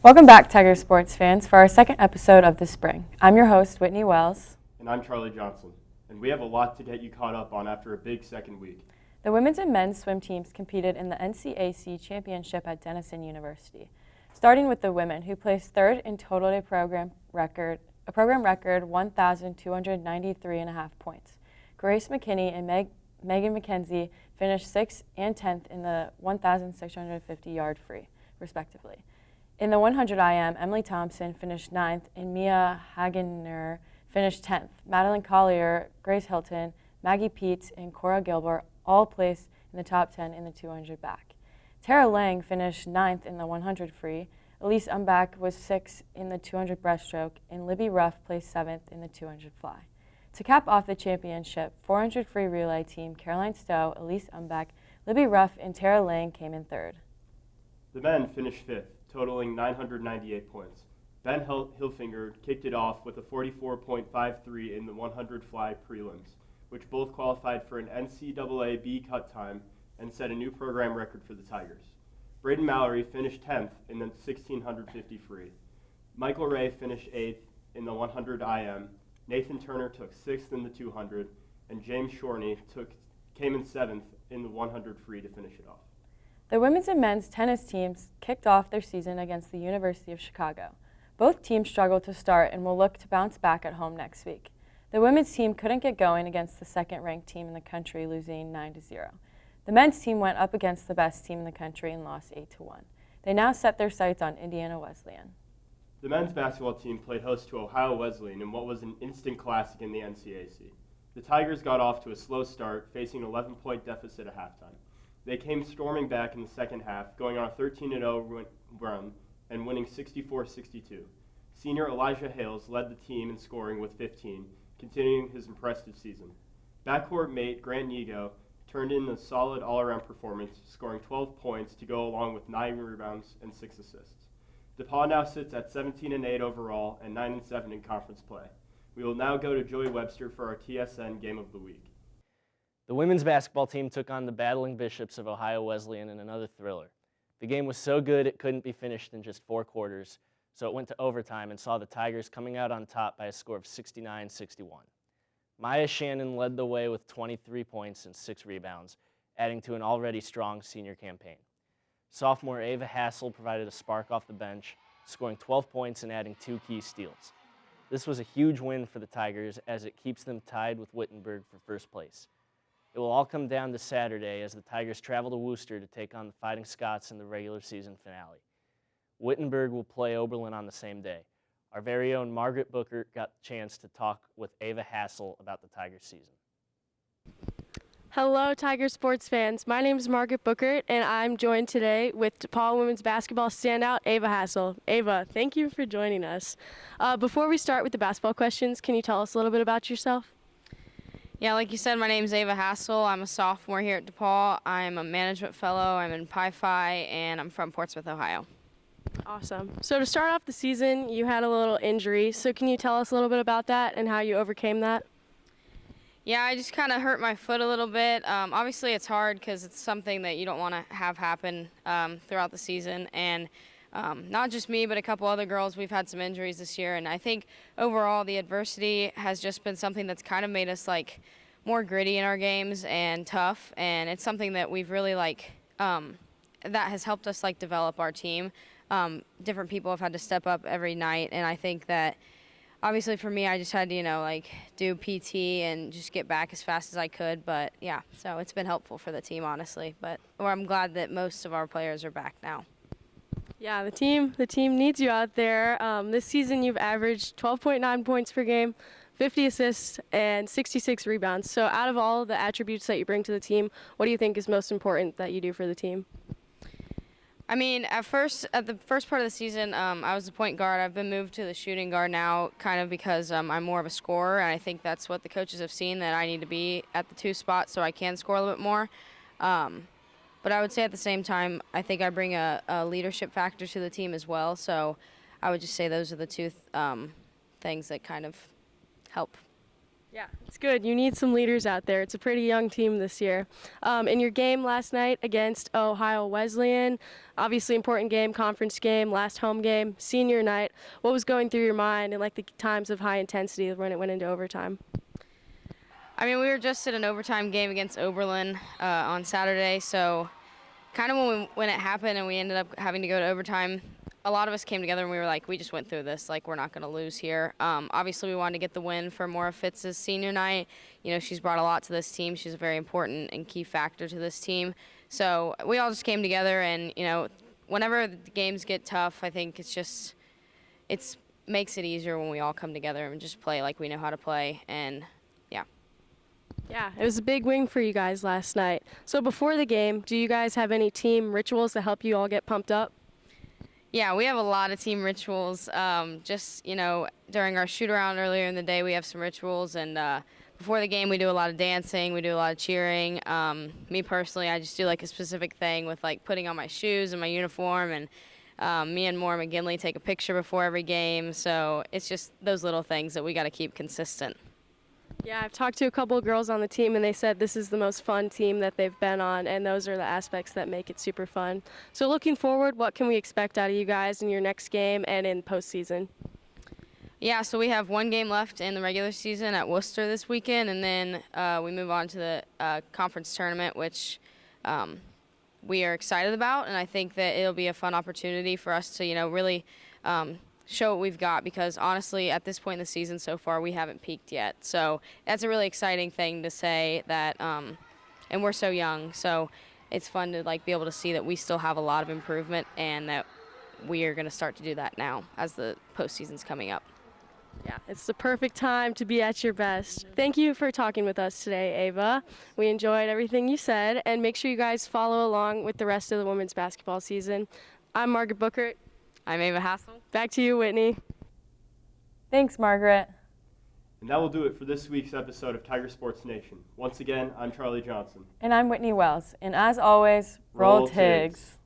Welcome back, Tiger sports fans, for our second episode of the spring. I'm your host, Whitney Wells. And I'm Charlie Johnson. And we have a lot to get you caught up on after a big second week. The women's and men's swim teams competed in the NCAC championship at Denison University. Starting with the women, who placed third in total, a program record 1,293.5 points. Grace McKinney and Megan McKenzie finished 6th and 10th in the 1,650-yard free, respectively. In the 100 IM, Emily Thompson finished 9th and Mia Hagener finished 10th. Madeline Collier, Grace Hilton, Maggie Peets, and Cora Gilbert all placed in the top 10 in the 200 back. Tara Lang finished 9th in the 100 free. Elise Umbach was 6th in the 200 breaststroke, and Libby Ruff placed 7th in the 200 fly. To cap off the championship, 400 free relay team Caroline Stowe, Elise Umbach, Libby Ruff, and Tara Lang came in third. The men finished 5th, totaling 998 points. Ben Hilfinger kicked it off with a 44.53 in the 100 fly prelims, which both qualified for an NCAA B cut time and set a new program record for the Tigers. Braden Mallory finished 10th in the 1650 free. Michael Ray finished 8th in the 100 IM. Nathan Turner took 6th in the 200, and James Shorney came in 7th in the 100 free to finish it off. The women's and men's tennis teams kicked off their season against the University of Chicago. Both teams struggled to start and will look to bounce back at home next week. The women's team couldn't get going against the second-ranked team in the country, losing 9-0. The men's team went up against the best team in the country and lost 8-1. They now set their sights on Indiana Wesleyan. The men's basketball team played host to Ohio Wesleyan in what was an instant classic in the NCAC. The Tigers got off to a slow start, facing an 11-point deficit at halftime. They came storming back in the second half, going on a 13-0 run and winning 64-62. Senior Elijah Hales led the team in scoring with 15, continuing his impressive season. Backcourt mate Grant Nigo turned in a solid all-around performance, scoring 12 points to go along with 9 rebounds and 6 assists. DePauw now sits at 17-8 overall and 9-7 in conference play. We will now go to Joey Webster for our TSN Game of the Week. The women's basketball team took on the battling Bishops of Ohio Wesleyan in another thriller. The game was so good it couldn't be finished in just 4 quarters, so it went to overtime and saw the Tigers coming out on top by a score of 69-61. Maya Shannon led the way with 23 points and 6 rebounds, adding to an already strong senior campaign. Sophomore Ava Hassel provided a spark off the bench, scoring 12 points and adding 2 key steals. This was a huge win for the Tigers as it keeps them tied with Wittenberg for first place. It will all come down to Saturday as the Tigers travel to Worcester to take on the Fighting Scots in the regular season finale. Wittenberg will play Oberlin on the same day. Our very own Margaret Booker got the chance to talk with Ava Hassel about the Tigers season. Hello, Tiger sports fans. My name is Margaret Booker, and I'm joined today with DePauw women's basketball standout, Ava Hassel. Ava, thank you for joining us. Before we start with the basketball questions, can you tell us a little bit about yourself? Yeah, like you said, my name is Ava Hassel. I'm a sophomore here at DePauw. I'm a management fellow. I'm in Pi Phi, and I'm from Portsmouth, Ohio. Awesome. So to start off the season, you had a little injury. So can you tell us a little bit about that and how you overcame that? Yeah, I just kind of hurt my foot a little bit. Obviously, it's hard because it's something that you don't want to have happen throughout the season. And not just me, but a couple other girls, we've had some injuries this year. And I think overall the adversity has just been something that's kind of made us like more gritty in our games and tough. And it's something that we've really that has helped us like develop our team. Different people have had to step up every night. And I think that obviously for me, I just had to, do PT and just get back as fast as I could. But yeah, so it's been helpful for the team, honestly. But I'm glad that most of our players are back now. Yeah, the team needs you out there. This season you've averaged 12.9 points per game, 50 assists, and 66 rebounds. So out of all the attributes that you bring to the team, what do you think is most important that you do for the team? I mean, at the first part of the season, I was the point guard. I've been moved to the shooting guard now kind of because I'm more of a scorer, and I think that's what the coaches have seen, that I need to be at the 2 spot so I can score a little bit more. But I would say at the same time, I think I bring a leadership factor to the team as well. So I would just say those are the 2 things that kind of help. Yeah, it's good. You need some leaders out there. It's a pretty young team this year. In your game last night against Ohio Wesleyan, obviously important game, conference game, last home game, senior night. What was going through your mind and like the times of high intensity when it went into overtime? I mean, we were just at an overtime game against Oberlin on Saturday, so kind of when it happened and we ended up having to go to overtime, a lot of us came together and we were like, we just went through this, like we're not going to lose here. Obviously, we wanted to get the win for Maura Fitz's senior night. You know, she's brought a lot to this team. She's a very important and key factor to this team. So we all just came together, and you know, whenever the games get tough, I think it makes it easier when we all come together and just play like we know how to play. And yeah. Yeah, it was a big win for you guys last night. So before the game, do you guys have any team rituals to help you all get pumped up? Yeah, we have a lot of team rituals. Just, you know, during our shoot-around earlier in the day, we have some rituals. And before the game, we do a lot of dancing. We do a lot of cheering. Me personally, I just do, like, a specific thing with, like, putting on my shoes and my uniform. And me and Maura McGinley take a picture before every game. So it's just those little things that we got to keep consistent. Yeah, I've talked to a couple of girls on the team, and they said this is the most fun team that they've been on, and those are the aspects that make it super fun. So looking forward, what can we expect out of you guys in your next game and in postseason? Yeah, so we have one game left in the regular season at Worcester this weekend, and then we move on to the conference tournament, which we are excited about, and I think that it'll be a fun opportunity for us to, you know, really show what we've got, because honestly at this point in the season so far we haven't peaked yet. So that's a really exciting thing to say, that and we're so young, so it's fun to like be able to see that we still have a lot of improvement and that we are going to start to do that now as the postseason's coming up. Yeah, it's the perfect time to be at your best. Thank you for talking with us today, Ava. We enjoyed everything you said, and make sure you guys follow along with the rest of the women's basketball season. I'm Margaret Bookert. I'm Ava Hassel. Back to you, Whitney. Thanks, Margaret. And that will do it for this week's episode of Tiger Sports Nation. Once again, I'm Charlie Johnson. And I'm Whitney Wells. And as always, roll Tigs.